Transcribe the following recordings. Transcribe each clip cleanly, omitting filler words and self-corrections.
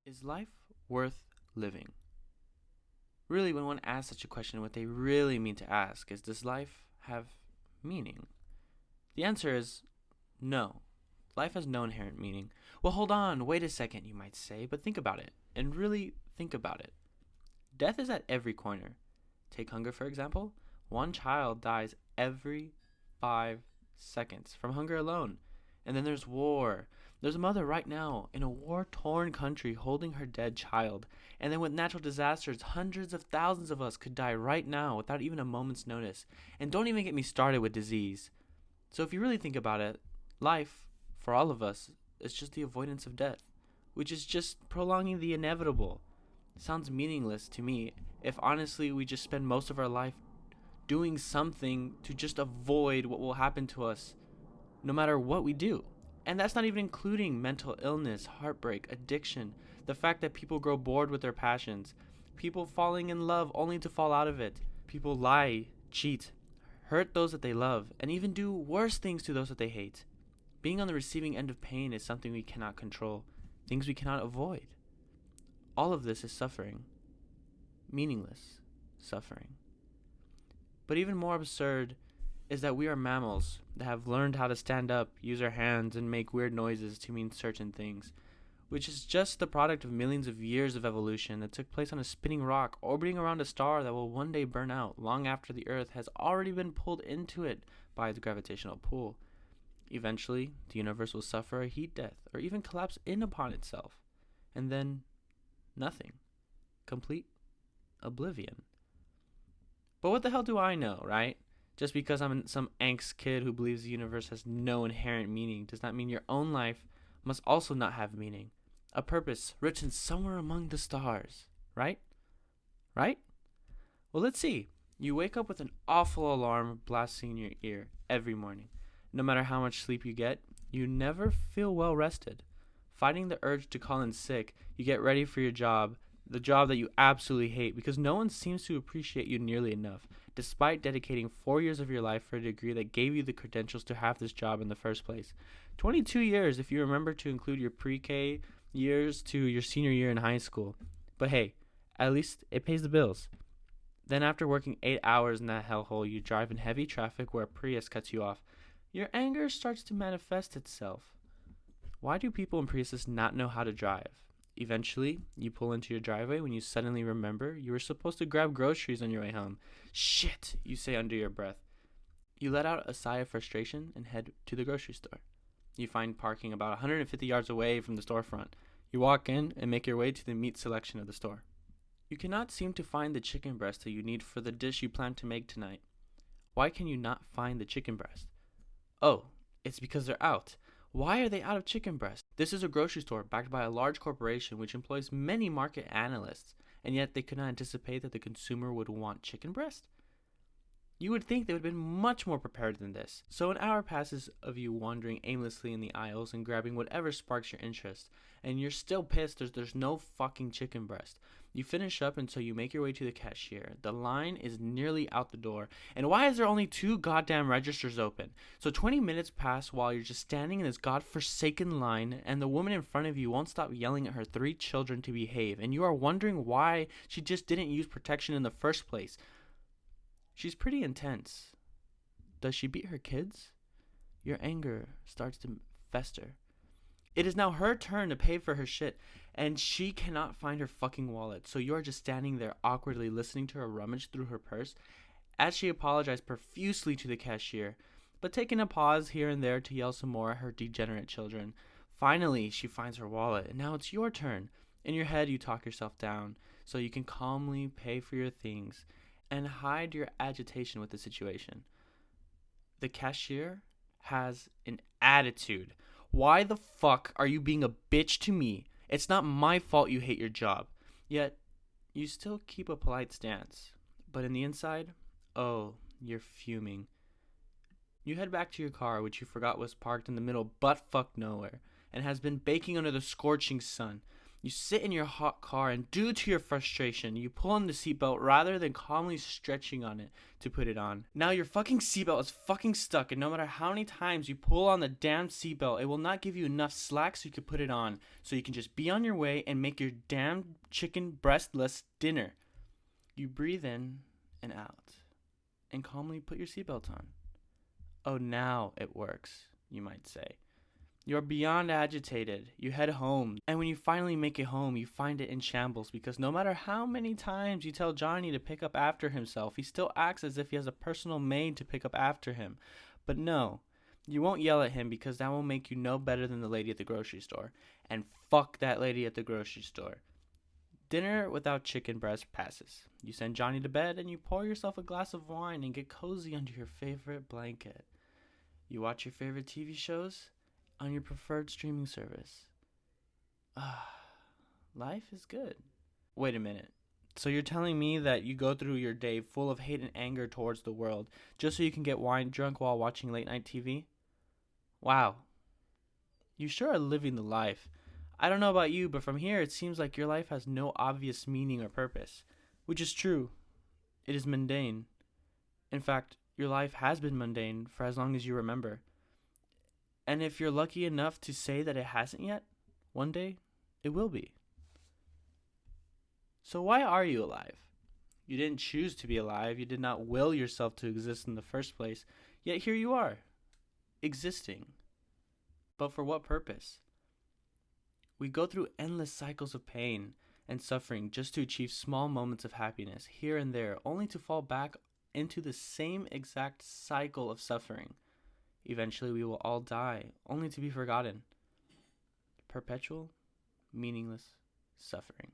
Is life worth living? Really, when one asks such a question, what they really mean to ask is, does life have meaning? The answer is no. Life has no inherent meaning. Well, hold on, wait a second, you might say, but think about it, and really think about it. Death is at every corner. Take hunger, for example. One child dies every 5 seconds from hunger alone. And then there's war. There's a mother right now in a war-torn country holding her dead child. And then with natural disasters, hundreds of thousands of us could die right now without even a moment's notice. And don't even get me started with disease. So if you really think about it, life, for all of us, is just the avoidance of death, which is just prolonging the inevitable. Sounds meaningless to me if honestly we just spend most of our life doing something to just avoid what will happen to us no matter what we do. And that's not even including mental illness, heartbreak, addiction, the fact that people grow bored with their passions, people falling in love only to fall out of it, people lie, cheat, hurt those that they love, and even do worse things to those that they hate. Being on the receiving end of pain is something we cannot control, things we cannot avoid. All of this is suffering. Meaningless suffering. But even more absurd is that we are mammals that have learned how to stand up, use our hands, and make weird noises to mean certain things, which is just the product of millions of years of evolution that took place on a spinning rock orbiting around a star that will one day burn out long after the Earth has already been pulled into it by its gravitational pull. Eventually, the universe will suffer a heat death or even collapse in upon itself, and then nothing. Complete oblivion. But what the hell do I know, right? Just because I'm some angst kid who believes the universe has no inherent meaning does not mean your own life must also not have meaning. A purpose written somewhere among the stars, right? Right? Well, let's see. You wake up with an awful alarm blasting in your ear every morning. No matter how much sleep you get, you never feel well rested. Fighting the urge to call in sick, you get ready for your job, the job that you absolutely hate because no one seems to appreciate you nearly enough, despite dedicating 4 years of your life for a degree that gave you the credentials to have this job in the first place. 22 years if you remember to include your pre-K years to your senior year in high school. But hey, at least it pays the bills. Then after working 8 hours in that hellhole, you drive in heavy traffic where a Prius cuts you off. Your anger starts to manifest itself. Why do people in Priuses not know how to drive? Eventually, you pull into your driveway when you suddenly remember you were supposed to grab groceries on your way home. Shit, you say under your breath. You let out a sigh of frustration and head to the grocery store. You find parking about 150 yards away from the storefront. You walk in and make your way to the meat selection of the store. You cannot seem to find the chicken breast that you need for the dish you plan to make tonight. Why can you not find the chicken breast? Oh, it's because they're out. Why are they out of chicken breast? This is a grocery store backed by a large corporation which employs many market analysts, and yet they could not anticipate that the consumer would want chicken breast? You would think they would have been much more prepared than this. So an hour passes of you wandering aimlessly in the aisles and grabbing whatever sparks your interest, and you're still pissed there's no fucking chicken breast. You finish up until you make your way to the cashier. The line is nearly out the door, and why is there only 2 goddamn registers open? So 20 minutes pass while you're just standing in this godforsaken line, and the woman in front of you won't stop yelling at her 3 children to behave, and you are wondering why she just didn't use protection in the first place. She's pretty intense. Does she beat her kids? Your anger starts to fester. It is now her turn to pay for her shit, and she cannot find her fucking wallet, so you are just standing there awkwardly listening to her rummage through her purse as she apologized profusely to the cashier, but taking a pause here and there to yell some more at her degenerate children. Finally, she finds her wallet, and now it's your turn. In your head, you talk yourself down so you can calmly pay for your things and hide your agitation with the situation. The cashier has an attitude. Why the fuck are you being a bitch to me? It's not my fault you hate your job. Yet, you still keep a polite stance. But in the inside, oh, you're fuming. You head back to your car, which you forgot was parked in the middle butt-fuck nowhere, and has been baking under the scorching sun. You sit in your hot car, and due to your frustration, you pull on the seatbelt rather than calmly stretching on it to put it on. Now your fucking seatbelt is fucking stuck, and no matter how many times you pull on the damn seatbelt, it will not give you enough slack so you can put it on, so you can just be on your way and make your damn chicken breastless dinner. You breathe in and out, and calmly put your seatbelt on. Oh, now it works, you might say. You're beyond agitated. You head home. And when you finally make it home, you find it in shambles because no matter how many times you tell Johnny to pick up after himself, he still acts as if he has a personal maid to pick up after him. But no, you won't yell at him because that will make you no better than the lady at the grocery store. And fuck that lady at the grocery store. Dinner without chicken breast passes. You send Johnny to bed and you pour yourself a glass of wine and get cozy under your favorite blanket. You watch your favorite TV shows on your preferred streaming service. Life is good. Wait a minute. So you're telling me that you go through your day full of hate and anger towards the world just so you can get wine drunk while watching late night TV? Wow. You sure are living the life. I don't know about you, but from here it seems like your life has no obvious meaning or purpose. Which is true. It is mundane. In fact, your life has been mundane for as long as you remember. And if you're lucky enough to say that it hasn't yet, one day it will be. So why are you alive? You didn't choose to be alive. You did not will yourself to exist in the first place. Yet here you are, existing. But for what purpose? We go through endless cycles of pain and suffering just to achieve small moments of happiness here and there, only to fall back into the same exact cycle of suffering. Eventually we will all die, only to be forgotten. Perpetual, meaningless suffering.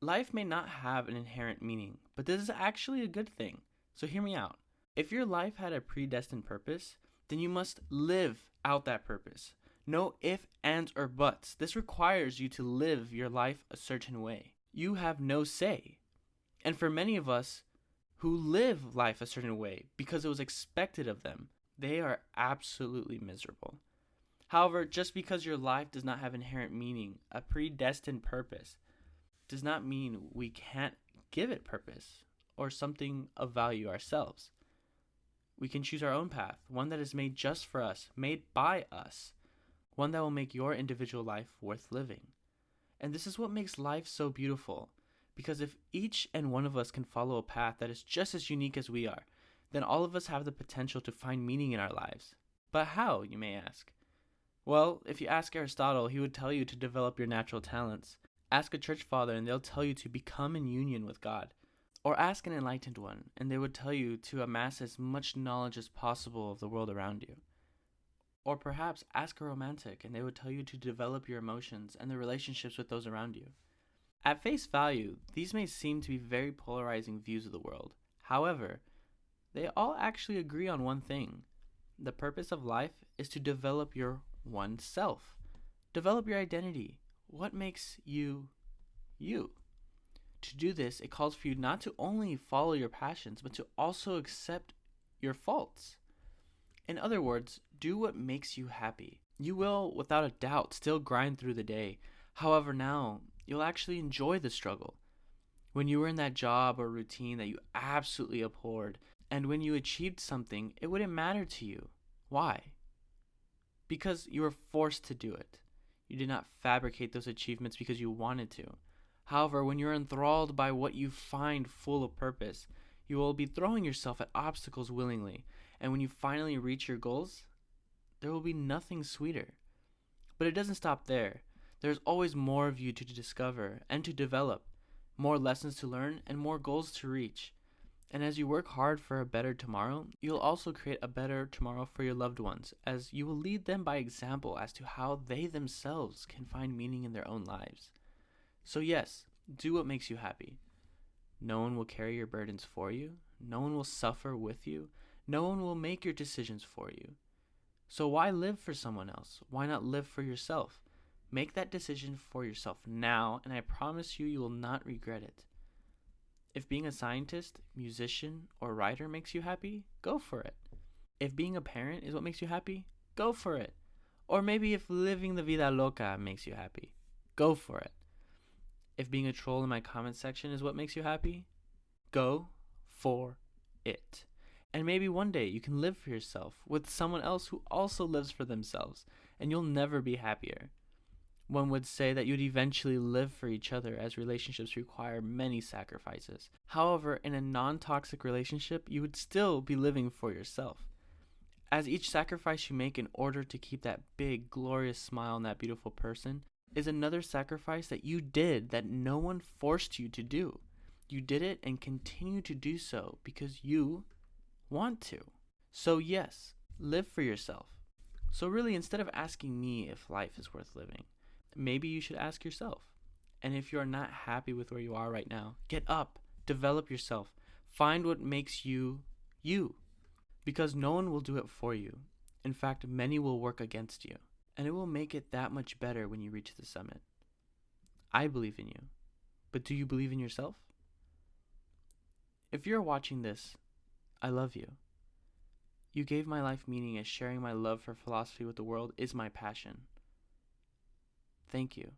Life may not have an inherent meaning, but this is actually a good thing. So hear me out. If your life had a predestined purpose, then you must live out that purpose. No ifs, ands, or buts. This requires you to live your life a certain way. You have no say. And for many of us who live life a certain way because it was expected of them, they are absolutely miserable. However, just because your life does not have inherent meaning, a predestined purpose, does not mean we can't give it purpose or something of value ourselves. We can choose our own path, one that is made just for us, made by us, one that will make your individual life worth living. And this is what makes life so beautiful, because if each and one of us can follow a path that is just as unique as we are, then all of us have the potential to find meaning in our lives. But how, you may ask? Well, if you ask Aristotle, he would tell you to develop your natural talents. Ask a church father and they'll tell you to become in union with God. Or ask an enlightened one and they would tell you to amass as much knowledge as possible of the world around you. Or perhaps ask a romantic and they would tell you to develop your emotions and the relationships with those around you. At face value, these may seem to be very polarizing views of the world. However, they all actually agree on one thing. The purpose of life is to develop your one self. Develop your identity. What makes you, you? To do this, it calls for you not to only follow your passions, but to also accept your faults. In other words, do what makes you happy. You will, without a doubt, still grind through the day. However, now, you'll actually enjoy the struggle. When you were in that job or routine that you absolutely abhorred, and when you achieved something, it wouldn't matter to you. Why? Because you were forced to do it. You did not fabricate those achievements because you wanted to. However, when you're enthralled by what you find full of purpose, you will be throwing yourself at obstacles willingly. And when you finally reach your goals, there will be nothing sweeter. But it doesn't stop there. There's always more of you to discover and to develop, more lessons to learn, and more goals to reach. And as you work hard for a better tomorrow, you'll also create a better tomorrow for your loved ones, as you will lead them by example as to how they themselves can find meaning in their own lives. So yes, do what makes you happy. No one will carry your burdens for you. No one will suffer with you. No one will make your decisions for you. So why live for someone else? Why not live for yourself? Make that decision for yourself now, and I promise you, you will not regret it. If being a scientist, musician, or writer makes you happy, go for it. If being a parent is what makes you happy, go for it. Or maybe if living the vida loca makes you happy, go for it. If being a troll in my comment section is what makes you happy, go for it. And maybe one day you can live for yourself with someone else who also lives for themselves, and you'll never be happier. One would say that you'd eventually live for each other, as relationships require many sacrifices. However, in a non-toxic relationship, you would still be living for yourself, as each sacrifice you make in order to keep that big, glorious smile on that beautiful person is another sacrifice that you did that no one forced you to do. You did it and continue to do so because you want to. So yes, live for yourself. So really, instead of asking me if life is worth living, maybe you should ask yourself. And if you're not happy with where you are right now, get up, develop yourself, find what makes you, you. Because no one will do it for you. In fact, many will work against you. And it will make it that much better when you reach the summit. I believe in you. But do you believe in yourself? If you're watching this, I love you. You gave my life meaning, as sharing my love for philosophy with the world is my passion. Thank you.